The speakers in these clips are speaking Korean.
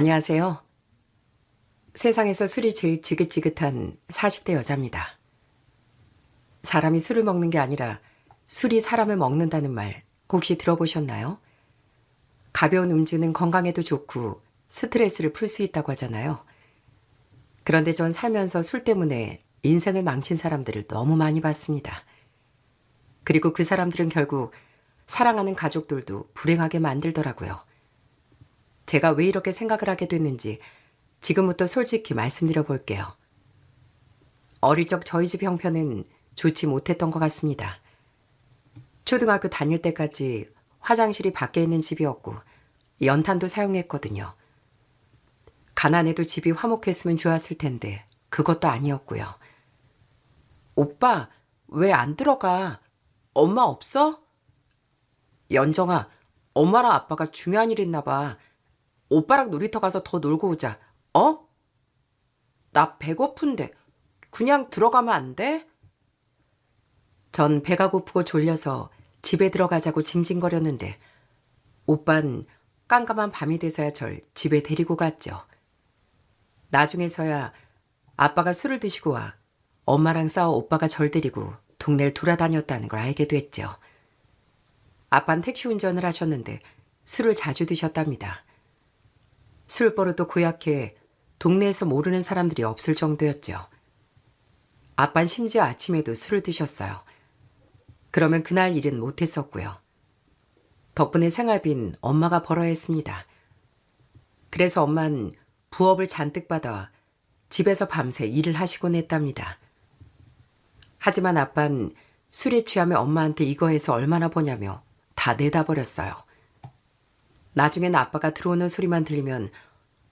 안녕하세요. 세상에서 술이 제일 지긋지긋한 40대 여자입니다. 사람이 술을 먹는 게 아니라 술이 사람을 먹는다는 말 혹시 들어보셨나요? 가벼운 음주는 건강에도 좋고 스트레스를 풀 수 있다고 하잖아요. 그런데 전 살면서 술 때문에 인생을 망친 사람들을 너무 많이 봤습니다. 그리고 그 사람들은 결국 사랑하는 가족들도 불행하게 만들더라고요. 제가 왜 이렇게 생각을 하게 됐는지 지금부터 솔직히 말씀드려 볼게요. 어릴 적 저희 집 형편은 좋지 못했던 것 같습니다. 초등학교 다닐 때까지 화장실이 밖에 있는 집이었고 연탄도 사용했거든요. 가난해도 집이 화목했으면 좋았을 텐데 그것도 아니었고요. 오빠, 왜 안 들어가? 엄마 없어? 연정아, 엄마랑 아빠가 중요한 일 있나 봐. 오빠랑 놀이터 가서 더 놀고 오자. 어? 나 배고픈데 그냥 들어가면 안 돼? 전 배가 고프고 졸려서 집에 들어가자고 징징거렸는데 오빤 깜깜한 밤이 돼서야 절 집에 데리고 갔죠. 나중에서야 아빠가 술을 드시고 와 엄마랑 싸워 오빠가 절 데리고 동네를 돌아다녔다는 걸 알게 됐죠. 아빠는 택시 운전을 하셨는데 술을 자주 드셨답니다. 술버릇도 고약해 동네에서 모르는 사람들이 없을 정도였죠. 아빤 심지어 아침에도 술을 드셨어요. 그러면 그날 일은 못했었고요. 덕분에 생활비는 엄마가 벌어야 했습니다. 그래서 엄만 부업을 잔뜩 받아 집에서 밤새 일을 하시곤 했답니다. 하지만 아빤 술에 취하며 엄마한테 이거 해서 얼마나 버냐며 다 내다 버렸어요. 나중엔 아빠가 들어오는 소리만 들리면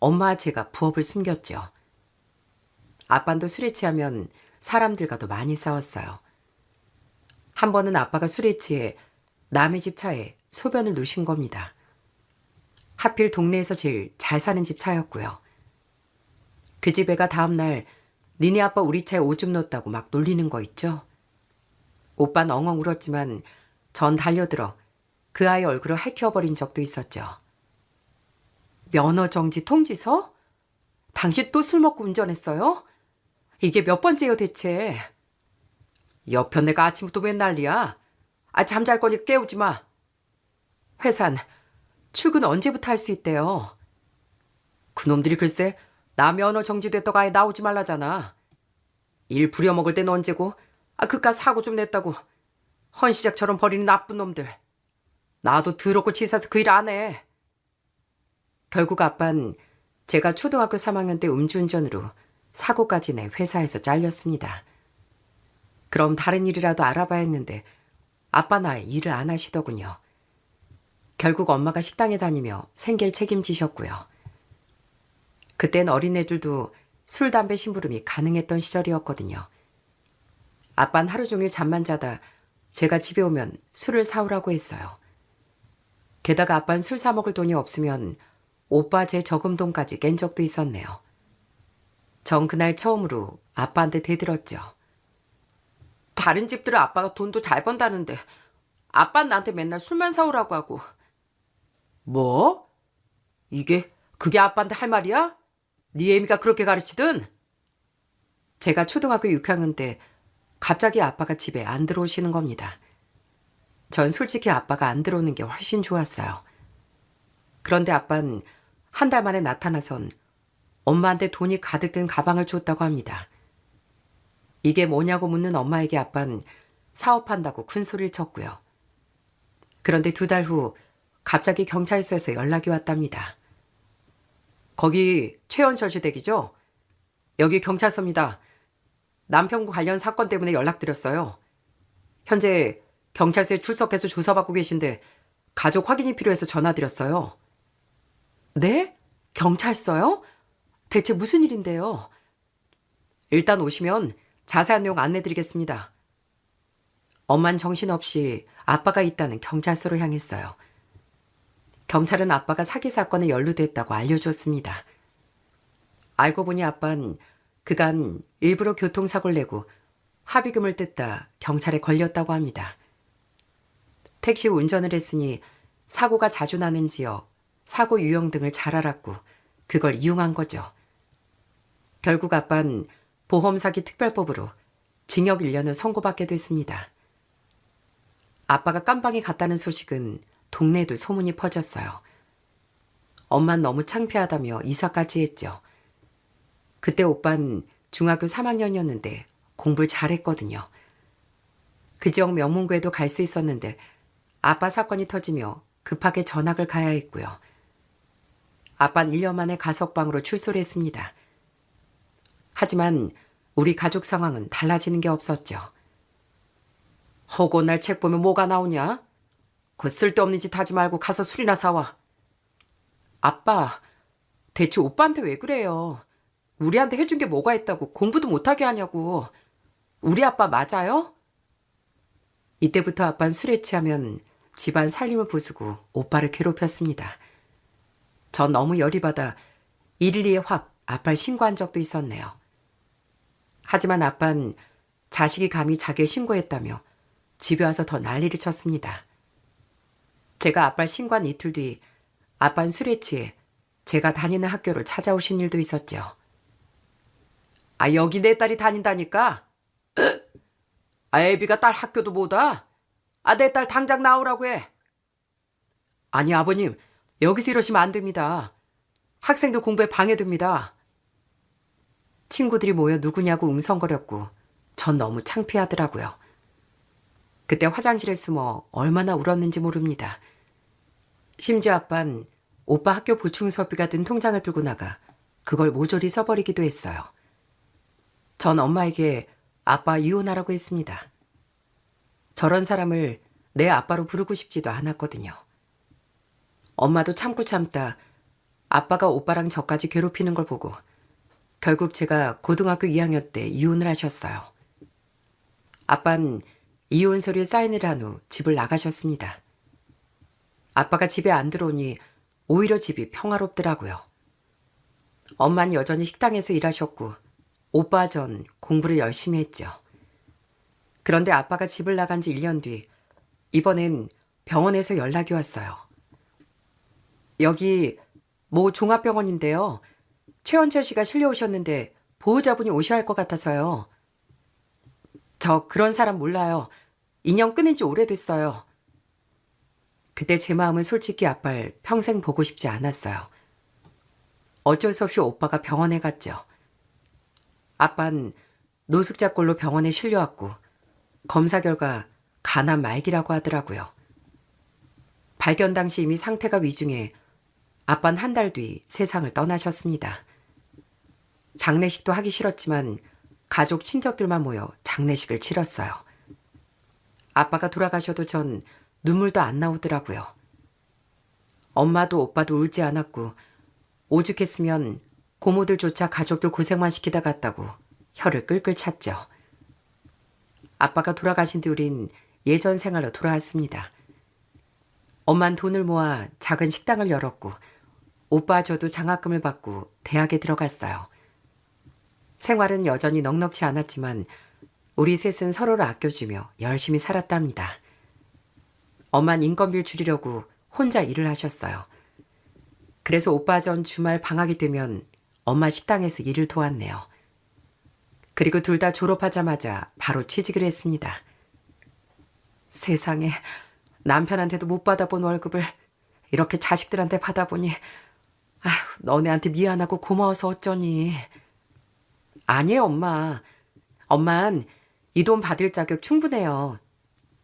엄마와 제가 부업을 숨겼죠. 아빠도 술에 취하면 사람들과도 많이 싸웠어요. 한 번은 아빠가 술에 취해 남의 집 차에 소변을 누신 겁니다. 하필 동네에서 제일 잘 사는 집 차였고요. 그 집 애가 다음날 니네 아빠 우리 차에 오줌 넣었다고 막 놀리는 거 있죠? 오빠는 엉엉 울었지만 전 달려들어 그 아이 얼굴을 핥혀버린 적도 있었죠. 면허정지 통지서? 당신 또 술 먹고 운전했어요? 이게 몇 번째요 대체? 옆편 내가 아침부터 웬 난리야? 잠잘 거니까 깨우지 마. 회산, 출근 언제부터 할 수 있대요? 그놈들이 글쎄 나 면허 정지됐다고 아예 나오지 말라잖아. 일 부려먹을 땐 언제고 그깟 사고 좀 냈다고 헌시작처럼 버리는 나쁜 놈들. 나도 더럽고 치사해서 그 일 안 해. 결국 아빤 제가 초등학교 3학년 때 음주운전으로 사고까지 내 회사에서 잘렸습니다. 그럼 다른 일이라도 알아봐야 했는데 아빠는 아예 일을 안 하시더군요. 결국 엄마가 식당에 다니며 생계를 책임지셨고요. 그땐 어린애들도 술, 담배 심부름이 가능했던 시절이었거든요. 아빠는 하루 종일 잠만 자다 제가 집에 오면 술을 사오라고 했어요. 게다가 아빠는 술 사 먹을 돈이 없으면 오빠 제 저금돈까지 깬 적도 있었네요. 전 그날 처음으로 아빠한테 대들었죠. 다른 집들은 아빠가 돈도 잘 번다는데 아빠는 나한테 맨날 술만 사오라고 하고. 뭐? 그게 아빠한테 할 말이야? 네 애미가 그렇게 가르치든? 제가 초등학교 6학년 때 갑자기 아빠가 집에 안 들어오시는 겁니다. 전 솔직히 아빠가 안 들어오는 게 훨씬 좋았어요. 그런데 아빠는 한 달 만에 나타나선 엄마한테 돈이 가득 든 가방을 줬다고 합니다. 이게 뭐냐고 묻는 엄마에게 아빠는 사업한다고 큰 소리를 쳤고요. 그런데 2달 후 갑자기 경찰서에서 연락이 왔답니다. 거기 최연철 시댁이죠? 여기 경찰서입니다. 남편과 관련 사건 때문에 연락드렸어요. 현재 경찰서에 출석해서 조사받고 계신데 가족 확인이 필요해서 전화드렸어요. 네? 경찰서요? 대체 무슨 일인데요? 일단 오시면 자세한 내용 안내드리겠습니다. 엄만 정신없이 아빠가 있다는 경찰서로 향했어요. 경찰은 아빠가 사기 사건에 연루됐다고 알려줬습니다. 알고 보니 아빠는 그간 일부러 교통사고를 내고 합의금을 뜯다 경찰에 걸렸다고 합니다. 택시 운전을 했으니 사고가 자주 나는 지역, 사고 유형 등을 잘 알았고 그걸 이용한 거죠. 결국 아빠는 보험 사기 특별법으로 징역 1년을 선고받게 됐습니다. 아빠가 깜방에 갔다는 소식은 동네에도 소문이 퍼졌어요. 엄마는 너무 창피하다며 이사까지 했죠. 그때 오빠는 중학교 3학년이었는데 공부를 잘했거든요. 그 지역 명문고에도 갈 수 있었는데 아빠 사건이 터지며 급하게 전학을 가야 했고요. 아빠는 1년 만에 가석방으로 출소를 했습니다. 하지만 우리 가족 상황은 달라지는 게 없었죠. 허고 날 책 보면 뭐가 나오냐? 그 쓸데없는 짓 하지 말고 가서 술이나 사와. 아빠, 대체 오빠한테 왜 그래요? 우리한테 해준 게 뭐가 있다고 공부도 못하게 하냐고. 우리 아빠 맞아요? 이때부터 아빠는 술에 취하면 집안 살림을 부수고 오빠를 괴롭혔습니다. 전 너무 열이 받아 일일이에 확 아빠를 신고한 적도 있었네요. 하지만 아빠는 자식이 감히 자기를 신고했다며 집에 와서 더 난리를 쳤습니다. 제가 아빠를 신고한 이틀 뒤 아빠는 술에 취해 제가 다니는 학교를 찾아오신 일도 있었죠. 아, 여기 내 딸이 다닌다니까? 아, 애비가 딸 학교도 못 와? 아, 내 딸 당장 나오라고 해. 아니, 아버님, 여기서 이러시면 안 됩니다. 학생들 공부에 방해됩니다. 친구들이 모여 누구냐고 웅성거렸고 전 너무 창피하더라고요. 그때 화장실에 숨어 얼마나 울었는지 모릅니다. 심지어 아빠는 오빠 학교 보충 수업비가 든 통장을 들고 나가 그걸 모조리 써버리기도 했어요. 전 엄마에게 아빠 이혼하라고 했습니다. 저런 사람을 내 아빠로 부르고 싶지도 않았거든요. 엄마도 참고 참다 아빠가 오빠랑 저까지 괴롭히는 걸 보고 결국 제가 고등학교 2학년 때 이혼을 하셨어요. 아빠는 이혼 서류에 사인을 한 후 집을 나가셨습니다. 아빠가 집에 안 들어오니 오히려 집이 평화롭더라고요. 엄마는 여전히 식당에서 일하셨고 오빠 전 공부를 열심히 했죠. 그런데 아빠가 집을 나간 지 1년 뒤 이번엔 병원에서 연락이 왔어요. 여기 모 종합병원인데요. 최원철 씨가 실려오셨는데 보호자분이 오셔야 할 것 같아서요. 저 그런 사람 몰라요. 인연 끊은 지 오래됐어요. 그때 제 마음은 솔직히 아빠를 평생 보고 싶지 않았어요. 어쩔 수 없이 오빠가 병원에 갔죠. 아빠는 노숙자꼴로 병원에 실려왔고 검사 결과 간암 말기라고 하더라고요. 발견 당시 이미 상태가 위중해 아빠는 한 달 뒤 세상을 떠나셨습니다. 장례식도 하기 싫었지만 가족 친척들만 모여 장례식을 치렀어요. 아빠가 돌아가셔도 전 눈물도 안 나오더라고요. 엄마도 오빠도 울지 않았고 오죽했으면 고모들조차 가족들 고생만 시키다 갔다고 혀를 끌끌 찼죠. 아빠가 돌아가신 뒤 우린 예전 생활로 돌아왔습니다. 엄만 돈을 모아 작은 식당을 열었고 오빠 저도 장학금을 받고 대학에 들어갔어요. 생활은 여전히 넉넉지 않았지만 우리 셋은 서로를 아껴주며 열심히 살았답니다. 엄만 인건비를 줄이려고 혼자 일을 하셨어요. 그래서 오빠 전 주말 방학이 되면 엄마 식당에서 일을 도왔네요. 그리고 둘 다 졸업하자마자 바로 취직을 했습니다. 세상에 남편한테도 못 받아본 월급을 이렇게 자식들한테 받아보니 아휴, 너네한테 미안하고 고마워서 어쩌니. 아니에요, 엄마. 엄만 이 돈 받을 자격 충분해요.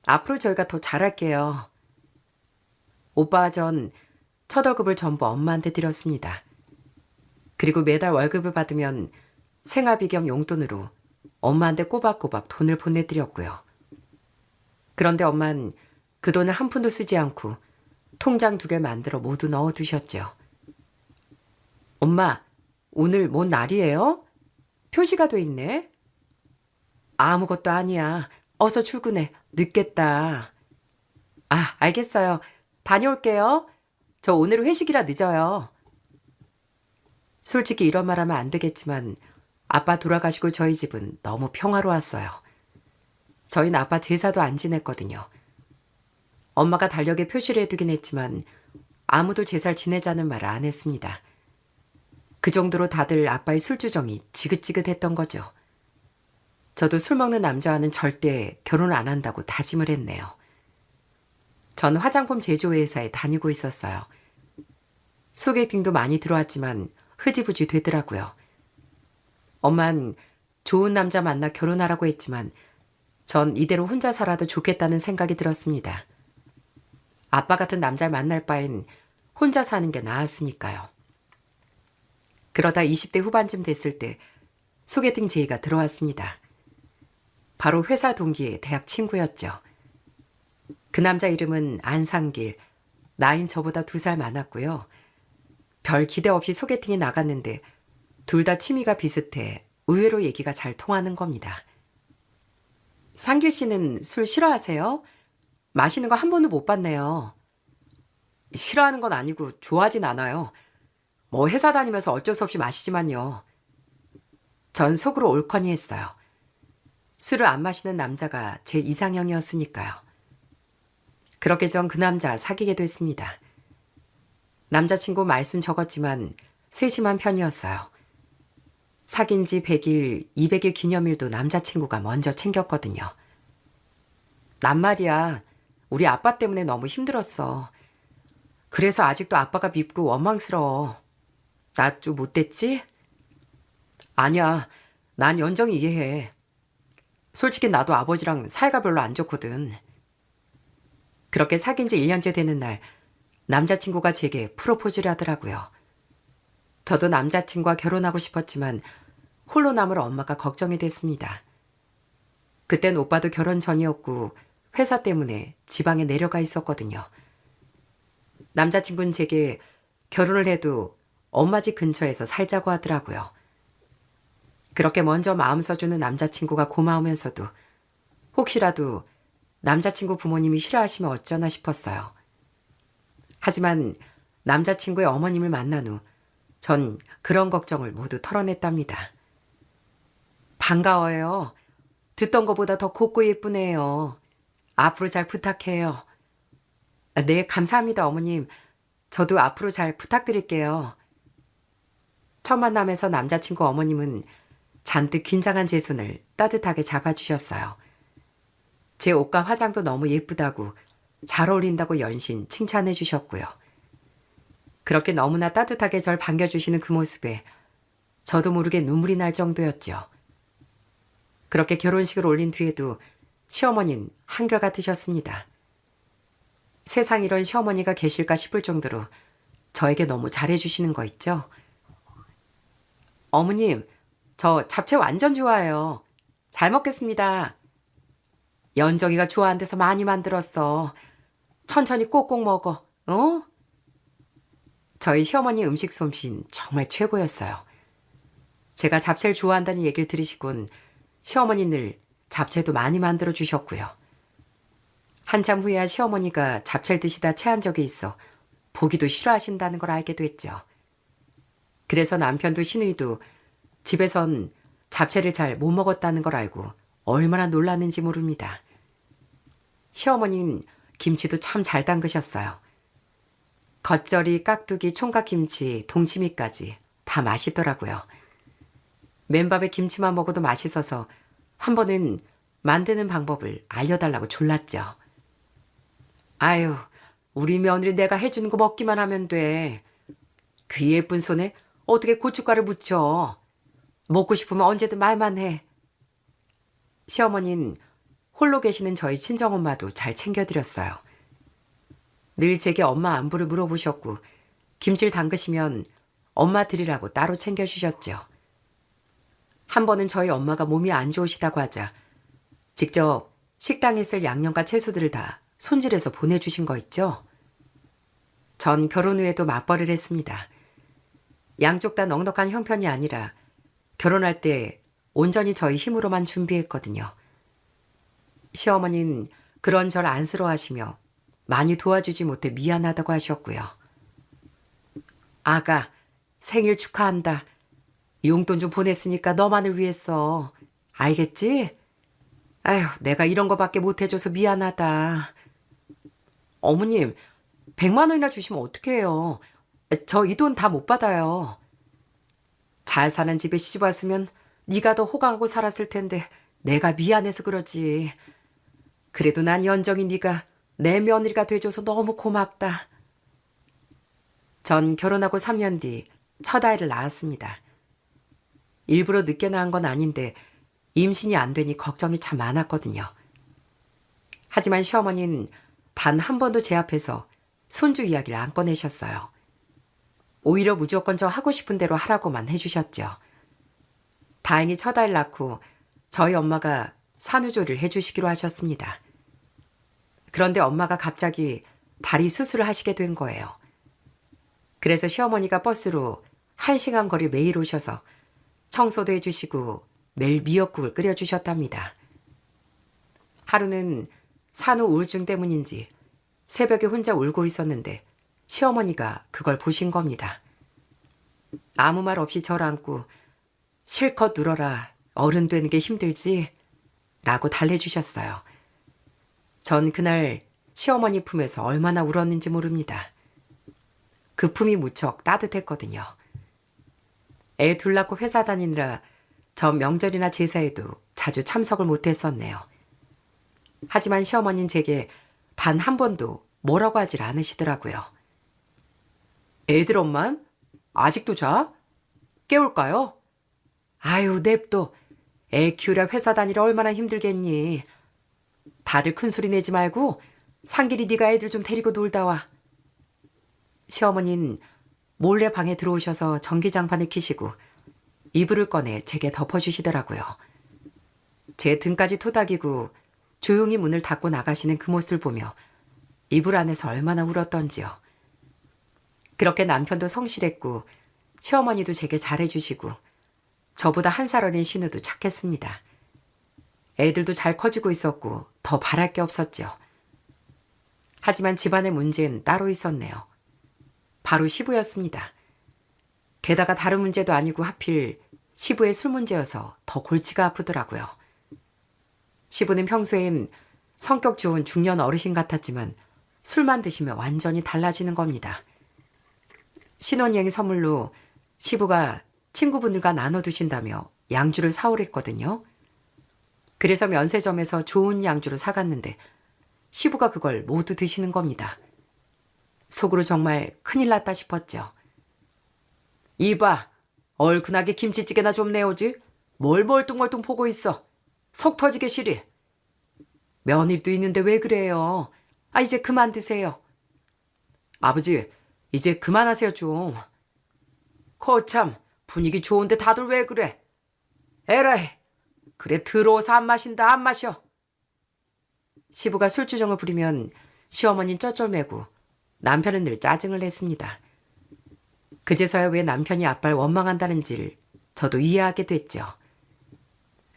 앞으로 저희가 더 잘할게요. 오빠 전 첫 월급을 전부 엄마한테 드렸습니다. 그리고 매달 월급을 받으면 생활비 겸 용돈으로 엄마한테 꼬박꼬박 돈을 보내드렸고요. 그런데 엄만 그 돈을 한 푼도 쓰지 않고 통장 2개 만들어 모두 넣어두셨죠. 엄마, 오늘 뭔 날이에요? 표시가 돼 있네. 아무것도 아니야. 어서 출근해. 늦겠다. 아, 알겠어요. 다녀올게요. 저 오늘 회식이라 늦어요. 솔직히 이런 말 하면 안 되겠지만 아빠 돌아가시고 저희 집은 너무 평화로웠어요. 저희는 아빠 제사도 안 지냈거든요. 엄마가 달력에 표시를 해두긴 했지만 아무도 제사를 지내자는 말을 안 했습니다. 그 정도로 다들 아빠의 술주정이 지긋지긋했던 거죠. 저도 술 먹는 남자와는 절대 결혼 안 한다고 다짐을 했네요. 전 화장품 제조회사에 다니고 있었어요. 소개팅도 많이 들어왔지만 흐지부지 되더라고요. 엄만 좋은 남자 만나 결혼하라고 했지만 전 이대로 혼자 살아도 좋겠다는 생각이 들었습니다. 아빠 같은 남자를 만날 바엔 혼자 사는 게 나았으니까요. 그러다 20대 후반쯤 됐을 때 소개팅 제의가 들어왔습니다. 바로 회사 동기의 대학 친구였죠. 그 남자 이름은 안상길, 나이는 저보다 2살 많았고요. 별 기대 없이 소개팅에 나갔는데 둘 다 취미가 비슷해 의외로 얘기가 잘 통하는 겁니다. 상길 씨는 술 싫어하세요? 마시는 거 한 번도 못 봤네요. 싫어하는 건 아니고 좋아하진 않아요. 뭐 회사 다니면서 어쩔 수 없이 마시지만요. 전 속으로 옳거니 했어요. 술을 안 마시는 남자가 제 이상형이었으니까요. 그렇게 전 그 남자 사귀게 됐습니다. 남자친구 말씀 적었지만 세심한 편이었어요. 사귄 지 100일, 200일 기념일도 남자친구가 먼저 챙겼거든요. 난 말이야, 우리 아빠 때문에 너무 힘들었어. 그래서 아직도 아빠가 밉고 원망스러워. 나 좀 못됐지? 아니야, 난 연정이 이해해. 솔직히 나도 아버지랑 사이가 별로 안 좋거든. 그렇게 사귄 지 1년째 되는 날 남자친구가 제게 프로포즈를 하더라고요. 저도 남자친구와 결혼하고 싶었지만 홀로 남을 엄마가 걱정이 됐습니다. 그땐 오빠도 결혼 전이었고 회사 때문에 지방에 내려가 있었거든요. 남자친구는 제게 결혼을 해도 엄마 집 근처에서 살자고 하더라고요. 그렇게 먼저 마음 써주는 남자친구가 고마우면서도 혹시라도 남자친구 부모님이 싫어하시면 어쩌나 싶었어요. 하지만 남자친구의 어머님을 만난 후 전 그런 걱정을 모두 털어냈답니다. 반가워요. 듣던 것보다 더 곱고 예쁘네요. 앞으로 잘 부탁해요. 네, 감사합니다, 어머님. 저도 앞으로 잘 부탁드릴게요. 첫 만남에서 남자친구 어머님은 잔뜩 긴장한 제 손을 따뜻하게 잡아주셨어요. 제 옷과 화장도 너무 예쁘다고, 잘 어울린다고 연신 칭찬해 주셨고요. 그렇게 너무나 따뜻하게 절 반겨주시는 그 모습에 저도 모르게 눈물이 날 정도였죠. 그렇게 결혼식을 올린 뒤에도 시어머니는 한결같으셨습니다. 세상 이런 시어머니가 계실까 싶을 정도로 저에게 너무 잘해주시는 거 있죠? 어머님, 저 잡채 완전 좋아해요. 잘 먹겠습니다. 연정이가 좋아하는 데서 많이 만들었어. 천천히 꼭꼭 먹어. 어? 저희 시어머니 음식 솜씨는 정말 최고였어요. 제가 잡채를 좋아한다는 얘기를 들으시곤 시어머니 늘 잡채도 많이 만들어 주셨고요. 한참 후에야 시어머니가 잡채를 드시다 체한 적이 있어 보기도 싫어하신다는 걸 알게 됐죠. 그래서 남편도 시누이도 집에선 잡채를 잘 못 먹었다는 걸 알고 얼마나 놀랐는지 모릅니다. 시어머니는 김치도 참 잘 담그셨어요. 겉절이, 깍두기, 총각김치, 동치미까지 다 맛있더라고요. 맨밥에 김치만 먹어도 맛있어서 한 번은 만드는 방법을 알려달라고 졸랐죠. 아유, 우리 며느리 내가 해주는 거 먹기만 하면 돼. 그 예쁜 손에 어떻게 고춧가루 묻혀. 먹고 싶으면 언제든 말만 해. 시어머니는 홀로 계시는 저희 친정엄마도 잘 챙겨드렸어요. 늘 제게 엄마 안부를 물어보셨고 김치를 담그시면 엄마 드리라고 따로 챙겨주셨죠. 한 번은 저희 엄마가 몸이 안 좋으시다고 하자 직접 식당에 쓸 양념과 채소들을 다 손질해서 보내주신 거 있죠. 전 결혼 후에도 맞벌이를 했습니다. 양쪽 다 넉넉한 형편이 아니라 결혼할 때 온전히 저희 힘으로만 준비했거든요. 시어머니는 그런 절 안쓰러워하시며 많이 도와주지 못해 미안하다고 하셨고요. 아가, 생일 축하한다. 용돈 좀 보냈으니까 너만을 위해서. 알겠지? 아휴, 내가 이런 거밖에 못해줘서 미안하다. 어머님, 100만 원이나 주시면 어떡해요. 저 이 돈 다 못 받아요. 잘 사는 집에 시집 왔으면 네가 더 호강하고 살았을 텐데 내가 미안해서 그러지. 그래도 난 연정이 네가 내 며느리가 돼줘서 너무 고맙다. 전 결혼하고 3년 뒤 첫 아이를 낳았습니다. 일부러 늦게 낳은 건 아닌데 임신이 안 되니 걱정이 참 많았거든요. 하지만 시어머니는 단 한 번도 제 앞에서 손주 이야기를 안 꺼내셨어요. 오히려 무조건 저 하고 싶은 대로 하라고만 해주셨죠. 다행히 첫 아이를 낳고 저희 엄마가 산후조리를 해주시기로 하셨습니다. 그런데 엄마가 갑자기 다리 수술을 하시게 된 거예요. 그래서 시어머니가 버스로 1시간 거리 매일 오셔서 청소도 해주시고 매일 미역국을 끓여주셨답니다. 하루는 산후 우울증 때문인지 새벽에 혼자 울고 있었는데 시어머니가 그걸 보신 겁니다. 아무 말 없이 저를 안고 실컷 울어라, 어른 되는 게 힘들지? 라고 달래주셨어요. 전 그날 시어머니 품에서 얼마나 울었는지 모릅니다. 그 품이 무척 따뜻했거든요. 애 둘 낳고 회사 다니느라 전 명절이나 제사에도 자주 참석을 못했었네요. 하지만 시어머니는 제게 단 한 번도 뭐라고 하질 않으시더라고요. 애들 엄만? 아직도 자? 깨울까요? 아유, 냅둬. 애 키우랴 회사 다니라 얼마나 힘들겠니. 다들 큰 소리 내지 말고 상길이 네가 애들 좀 데리고 놀다 와. 시어머니는 몰래 방에 들어오셔서 전기장판을 켜시고 이불을 꺼내 제게 덮어주시더라고요. 제 등까지 토닥이고 조용히 문을 닫고 나가시는 그 모습을 보며 이불 안에서 얼마나 울었던지요. 그렇게 남편도 성실했고 시어머니도 제게 잘해주시고 저보다 1살 어린 신우도 착했습니다. 애들도 잘 커지고 있었고 더 바랄 게 없었죠. 하지만 집안의 문제는 따로 있었네요. 바로 시부였습니다. 게다가 다른 문제도 아니고 하필 시부의 술 문제여서 더 골치가 아프더라고요. 시부는 평소엔 성격 좋은 중년 어르신 같았지만 술만 드시면 완전히 달라지는 겁니다. 신혼여행 선물로 시부가 친구분들과 나눠두신다며 양주를 사오랬거든요. 그래서 면세점에서 좋은 양주를 사갔는데 시부가 그걸 모두 드시는 겁니다. 속으로 정말 큰일 났다 싶었죠. 이봐, 얼큰하게 김치찌개나 좀 내오지. 뭘 멀뚱멀뚱 보고 있어. 속 터지게 시리. 며느리도 있는데 왜 그래요. 이제 그만 드세요. 아버지, 이제 그만하세요 좀. 거참, 분위기 좋은데 다들 왜 그래. 에라이, 그래 들어오서 안 마신다 안 마셔. 시부가 술주정을 부리면 시어머니는 쩔쩔매고 남편은 늘 짜증을 냈습니다. 그제서야 왜 남편이 아빠를 원망한다는지를 저도 이해하게 됐죠.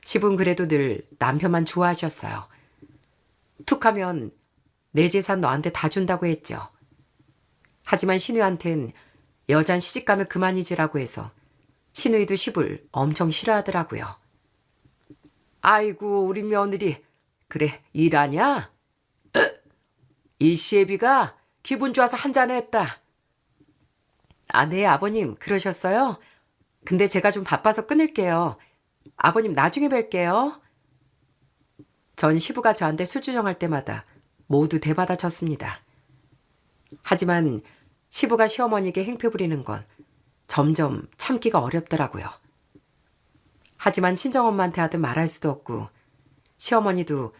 시부는 그래도 늘 남편만 좋아하셨어요. 툭하면 내 재산 너한테 다 준다고 했죠. 하지만 신우한텐 여잔 시집가면 그만이지라고 해서 신우이도 시부를 엄청 싫어하더라고요. 아이고 우리 며느리 그래 일하냐? 이 시애비가 기분 좋아서 한잔 했다. 네 아버님 그러셨어요? 근데 제가 좀 바빠서 끊을게요. 아버님 나중에 뵐게요. 전 시부가 저한테 술주정할 때마다 모두 대받아쳤습니다. 하지만 시부가 시어머니에게 행패 부리는 건 점점 참기가 어렵더라고요. 하지만 친정엄마한테 하든 말할 수도 없고 시어머니도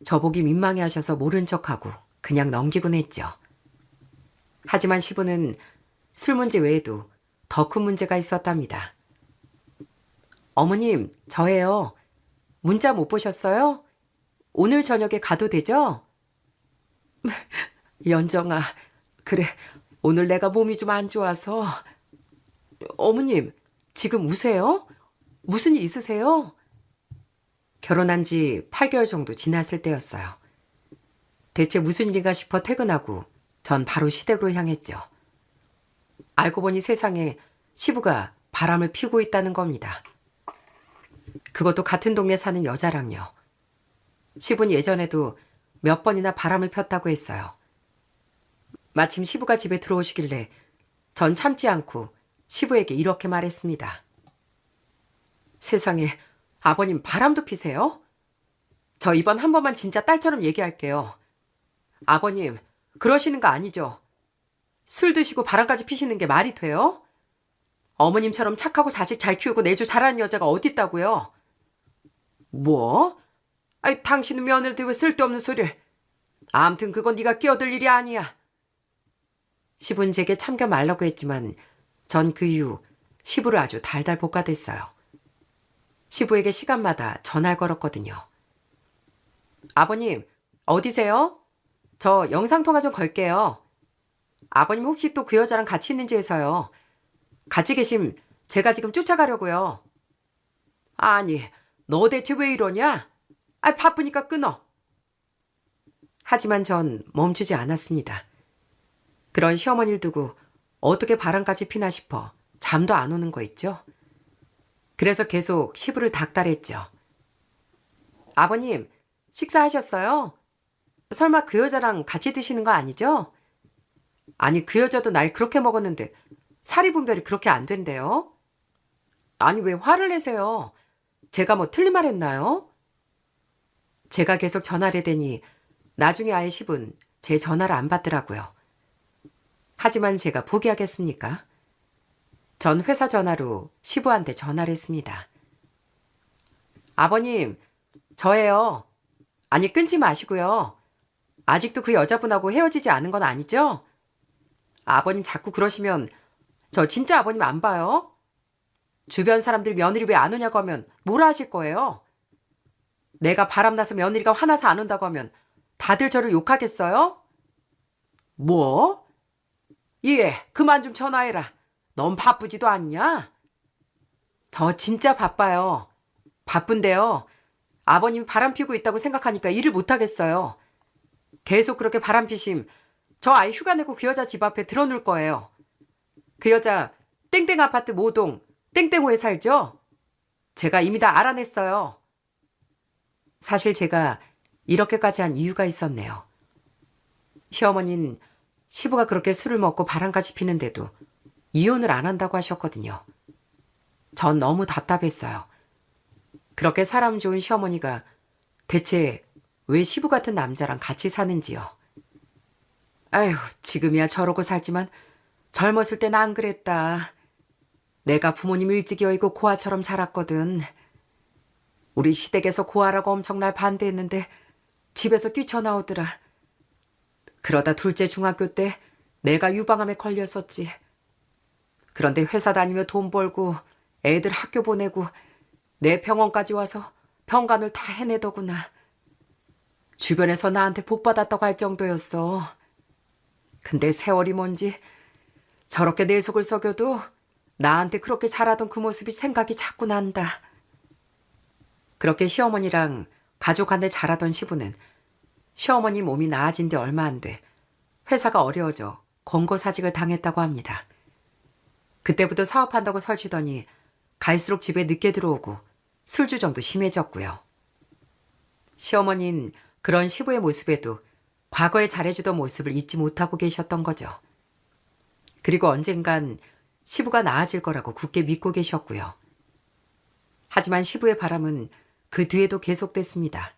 저보기 민망해하셔서 모른 척하고 그냥 넘기곤 했죠. 하지만 시부는 술 문제 외에도 더 큰 문제가 있었답니다. 어머님, 저예요. 문자 못 보셨어요? 오늘 저녁에 가도 되죠? 연정아, 그래, 오늘 내가 몸이 좀 안 좋아서. 어머님, 지금 우세요? 무슨 일 있으세요? 결혼한 지 8개월 정도 지났을 때였어요. 대체 무슨 일인가 싶어 퇴근하고 전 바로 시댁으로 향했죠. 알고 보니 세상에 시부가 바람을 피우고 있다는 겁니다. 그것도 같은 동네 사는 여자랑요. 시부는 예전에도 몇 번이나 바람을 폈다고 했어요. 마침 시부가 집에 들어오시길래 전 참지 않고 시부에게 이렇게 말했습니다. 세상에, 아버님 바람도 피세요? 저 이번 한 번만 진짜 딸처럼 얘기할게요. 아버님, 그러시는 거 아니죠? 술 드시고 바람까지 피시는 게 말이 돼요? 어머님처럼 착하고 자식 잘 키우고 내조 잘하는 여자가 어딨다고요? 뭐? 아이, 당신은 며느리한테 왜 쓸데없는 소리를. 암튼 그건 네가 끼어들 일이 아니야. 시부는 제게 참겨 말라고 했지만 전 그 이후 시부를 아주 달달 볶아댔어요. 시부에게 시간마다 전화를 걸었거든요. 아버님, 어디세요? 저 영상통화 좀 걸게요. 아버님 혹시 또 그 여자랑 같이 있는지 해서요. 같이 계심 제가 지금 쫓아가려고요. 아니, 너 대체 왜 이러냐? 아, 바쁘니까 끊어. 하지만 전 멈추지 않았습니다. 그런 시어머니를 두고 어떻게 바람까지 피나 싶어 잠도 안 오는 거 있죠? 그래서 계속 시부를 닥달했죠. 아버님, 식사하셨어요? 설마 그 여자랑 같이 드시는 거 아니죠? 아니, 그 여자도 날 그렇게 먹었는데 사리 분별이 그렇게 안 된대요? 아니, 왜 화를 내세요? 제가 뭐 틀린 말 했나요? 제가 계속 전화를 해대니 나중에 아예 시분 제 전화를 안 받더라고요. 하지만 제가 포기하겠습니까? 전 회사 전화로 시부한테 전화를 했습니다. 아버님, 저예요. 아니, 끊지 마시고요. 아직도 그 여자분하고 헤어지지 않은 건 아니죠? 아버님 자꾸 그러시면 저 진짜 아버님 안 봐요. 주변 사람들이 며느리 왜 안 오냐고 하면 뭐라 하실 거예요? 내가 바람나서 며느리가 화나서 안 온다고 하면 다들 저를 욕하겠어요? 뭐? 예, 그만 좀 전화해라. 넌 바쁘지도 않냐? 저 진짜 바빠요. 바쁜데요. 아버님 바람 피우고 있다고 생각하니까 일을 못 하겠어요. 계속 그렇게 바람 피심 저 아이 휴가 내고 그 여자 집 앞에 들어놓을 거예요. 그 여자 땡땡 아파트 모동 땡땡호에 살죠? 제가 이미 다 알아냈어요. 사실 제가 이렇게까지 한 이유가 있었네요. 시어머니는 시부가 그렇게 술을 먹고 바람까지 피는데도 이혼을 안 한다고 하셨거든요. 전 너무 답답했어요. 그렇게 사람 좋은 시어머니가 대체 왜 시부 같은 남자랑 같이 사는지요. 아휴, 지금이야 저러고 살지만 젊었을 땐 안 그랬다. 내가 부모님 일찍 여의고 고아처럼 자랐거든. 우리 시댁에서 고아라고 엄청 날 반대했는데 집에서 뛰쳐나오더라. 그러다 둘째 중학교 때 내가 유방암에 걸렸었지. 그런데 회사 다니며 돈 벌고 애들 학교 보내고 내 병원까지 와서 병간을 다 해내더구나. 주변에서 나한테 복 받았다고 할 정도였어. 근데 세월이 뭔지 저렇게 내 속을 썩여도 나한테 그렇게 잘하던 그 모습이 생각이 자꾸 난다. 그렇게 시어머니랑 가족한테 잘하던 시부는 시어머니 몸이 나아진 지 얼마 안 돼 회사가 어려워져 권고사직을 당했다고 합니다. 그때부터 사업한다고 설치더니 갈수록 집에 늦게 들어오고 술주정도 심해졌고요. 시어머니는 그런 시부의 모습에도 과거에 잘해주던 모습을 잊지 못하고 계셨던 거죠. 그리고 언젠간 시부가 나아질 거라고 굳게 믿고 계셨고요. 하지만 시부의 바람은 그 뒤에도 계속됐습니다.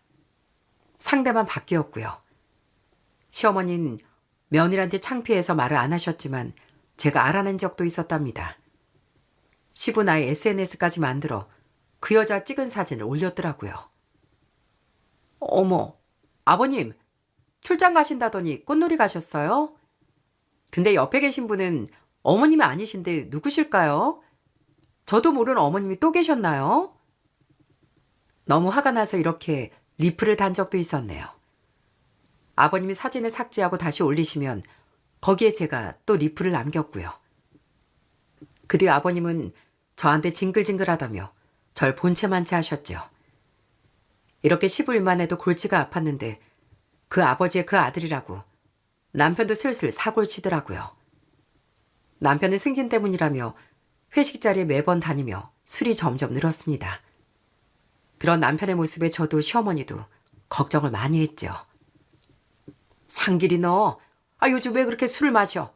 상대만 바뀌었고요. 시어머니는 며느리한테 창피해서 말을 안 하셨지만 제가 알아낸 적도 있었답니다. 시부 나의 SNS까지 만들어 그 여자 찍은 사진을 올렸더라고요. 어머, 아버님, 출장 가신다더니 꽃놀이 가셨어요? 근데 옆에 계신 분은 어머님이 아니신데 누구실까요? 저도 모르는 어머님이 또 계셨나요? 너무 화가 나서 이렇게 리플을 단 적도 있었네요. 아버님이 사진을 삭제하고 다시 올리시면 거기에 제가 또 리플을 남겼고요. 그 뒤 아버님은 저한테 징글징글하다며 절 본체만체 하셨죠. 이렇게 시부일만 해도 골치가 아팠는데 그 아버지의 그 아들이라고 남편도 슬슬 사고를 치더라고요. 남편의 승진 때문이라며 회식 자리에 매번 다니며 술이 점점 늘었습니다. 그런 남편의 모습에 저도 시어머니도 걱정을 많이 했죠. 상길이 너, 요즘 왜 그렇게 술을 마셔?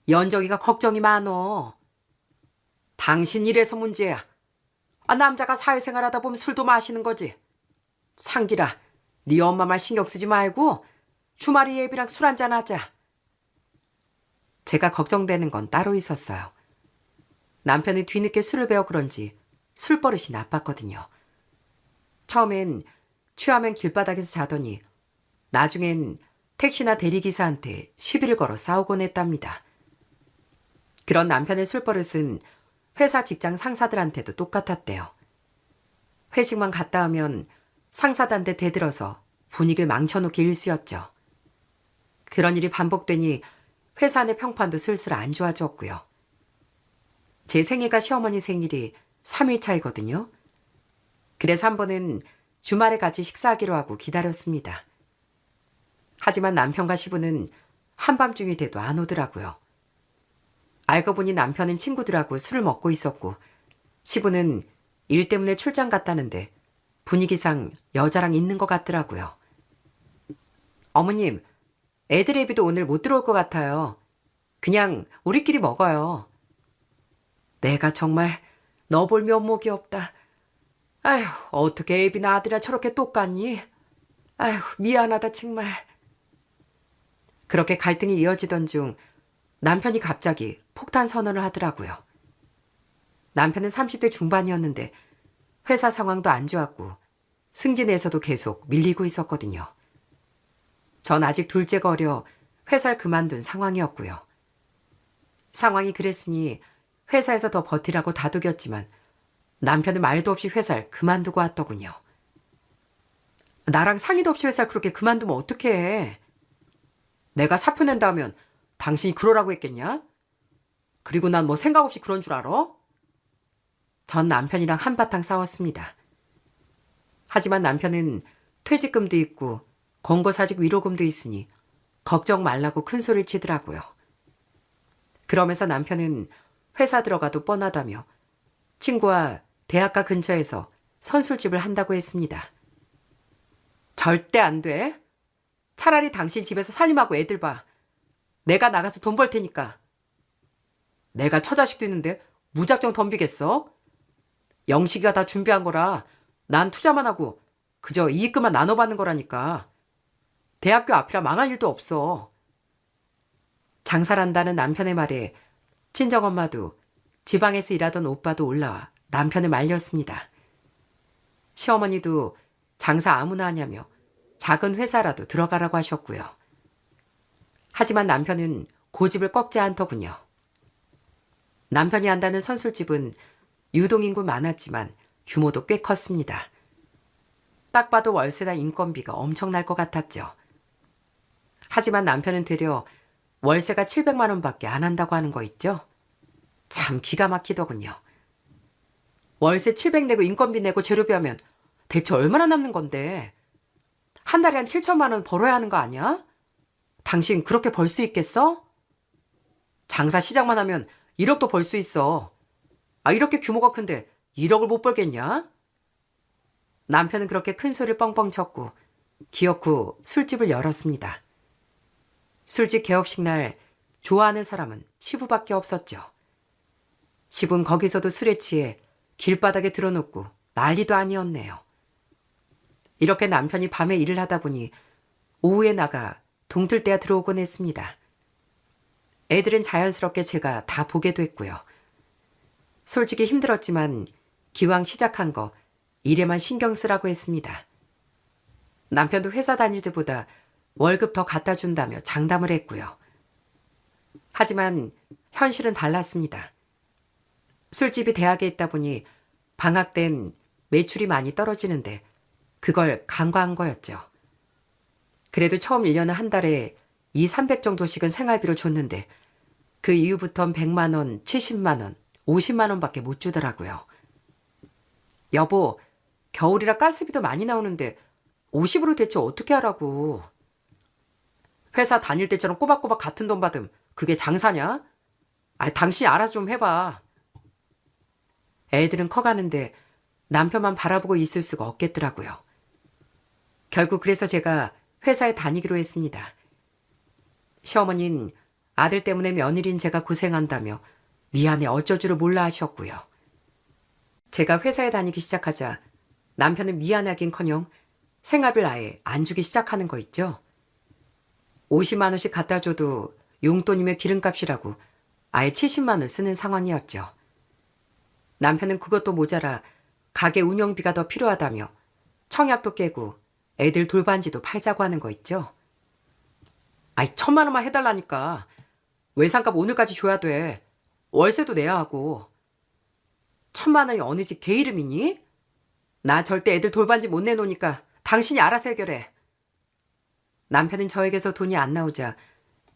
연정이가 걱정이 많어. 당신 이래서 문제야. 남자가 사회생활 하다 보면 술도 마시는 거지. 상길아, 네 엄마 말 신경 쓰지 말고 주말에 예비랑 술 한잔 하자. 제가 걱정되는 건 따로 있었어요. 남편이 뒤늦게 술을 배워 그런지 술버릇이 나빴거든요. 처음엔 취하면 길바닥에서 자더니 나중엔 택시나 대리기사한테 시비를 걸어 싸우곤 했답니다. 그런 남편의 술버릇은 회사 직장 상사들한테도 똑같았대요. 회식만 갔다 하면 상사들한테 대들어서 분위기를 망쳐놓기 일쑤였죠. 그런 일이 반복되니 회사 내 평판도 슬슬 안 좋아졌고요. 제 생일과 시어머니 생일이 3일 차이거든요. 그래서 한 번은 주말에 같이 식사하기로 하고 기다렸습니다. 하지만 남편과 시부는 한밤중이 돼도 안 오더라고요. 알고 보니 남편은 친구들하고 술을 먹고 있었고 시부는 일 때문에 출장 갔다는데 분위기상 여자랑 있는 것 같더라고요. 어머님, 애들 애비도 오늘 못 들어올 것 같아요. 그냥 우리끼리 먹어요. 내가 정말 너 볼 면목이 없다. 아휴, 어떻게 애비나 아들이나 저렇게 똑같니? 아휴, 미안하다 정말. 그렇게 갈등이 이어지던 중 남편이 갑자기 폭탄 선언을 하더라고요. 남편은 30대 중반이었는데 회사 상황도 안 좋았고 승진에서도 계속 밀리고 있었거든요. 전 아직 둘째가 어려 회사를 그만둔 상황이었고요. 상황이 그랬으니 회사에서 더 버티라고 다독였지만 남편은 말도 없이 회사를 그만두고 왔더군요. 나랑 상의도 없이 회사를 그렇게 그만두면 어떡해. 내가 사표 낸다 하면 당신이 그러라고 했겠냐? 그리고 난 뭐 생각 없이 그런 줄 알아? 전 남편이랑 한바탕 싸웠습니다. 하지만 남편은 퇴직금도 있고 권고사직 위로금도 있으니 걱정 말라고 큰 소리를 치더라고요. 그러면서 남편은 회사 들어가도 뻔하다며 친구와 대학가 근처에서 선술집을 한다고 했습니다. 절대 안 돼. 차라리 당신 집에서 살림하고 애들 봐. 내가 나가서 돈 벌 테니까. 내가 처자식도 있는데 무작정 덤비겠어? 영식이가 다 준비한 거라 난 투자만 하고 그저 이익금만 나눠받는 거라니까. 대학교 앞이라 망할 일도 없어. 장사란다는 남편의 말에 친정엄마도 지방에서 일하던 오빠도 올라와 남편을 말렸습니다. 시어머니도 장사 아무나 하냐며 작은 회사라도 들어가라고 하셨고요. 하지만 남편은 고집을 꺾지 않더군요. 남편이 한다는 선술집은 유동인구 많았지만 규모도 꽤 컸습니다. 딱 봐도 월세나 인건비가 엄청날 것 같았죠. 하지만 남편은 되려 월세가 700만 원밖에 안 한다고 하는 거 있죠? 참 기가 막히더군요. 월세 700 내고 인건비 내고 재료비 하면 대체 얼마나 남는 건데? 한 달에 한 7천만 원 벌어야 하는 거 아니야? 당신 그렇게 벌 수 있겠어? 장사 시작만 하면 1억도 벌 수 있어. 이렇게 규모가 큰데 1억을 못 벌겠냐? 남편은 그렇게 큰 소리를 뻥뻥 쳤고 기어코 후 술집을 열었습니다. 술집 개업식 날 좋아하는 사람은 시부밖에 없었죠. 시부는 거기서도 술에 취해 길바닥에 들어놓고 난리도 아니었네요. 이렇게 남편이 밤에 일을 하다 보니 오후에 나가 동틀 때야 들어오곤 했습니다. 애들은 자연스럽게 제가 다 보게 됐고요. 솔직히 힘들었지만 기왕 시작한 거 일에만 신경 쓰라고 했습니다. 남편도 회사 다닐 때보다 월급 더 갖다 준다며 장담을 했고요. 하지만 현실은 달랐습니다. 술집이 대학에 있다 보니 방학 땐 매출이 많이 떨어지는데 그걸 간과한 거였죠. 그래도 처음 1년은 한 달에 200~300 정도씩은 생활비로 줬는데 그 이후부턴 100만 원, 70만 원, 50만 원밖에 못 주더라고요. 여보, 겨울이라 가스비도 많이 나오는데 50으로 대체 어떻게 하라고. 회사 다닐 때처럼 꼬박꼬박 같은 돈 받음 그게 장사냐? 당신이 알아서 좀 해봐. 애들은 커가는데 남편만 바라보고 있을 수가 없겠더라고요. 결국 그래서 제가 회사에 다니기로 했습니다. 시어머니는 아들 때문에 며느리인 제가 고생한다며 미안해 어쩔 줄을 몰라 하셨고요. 제가 회사에 다니기 시작하자 남편은 미안하긴커녕 생활비를 아예 안 주기 시작하는 거 있죠. 50만 원씩 갖다 줘도 용돈이며 기름값이라고 아예 70만 원을 쓰는 상황이었죠. 남편은 그것도 모자라 가게 운영비가 더 필요하다며 청약도 깨고 애들 돌반지도 팔자고 하는 거 있죠. 아이 1,000만 원만 해달라니까. 외상값 오늘까지 줘야 돼. 월세도 내야 하고. 1,000만 원이 어느 집 개 이름이니? 나 절대 애들 돌반지 못 내놓으니까 당신이 알아서 해결해. 남편은 저에게서 돈이 안 나오자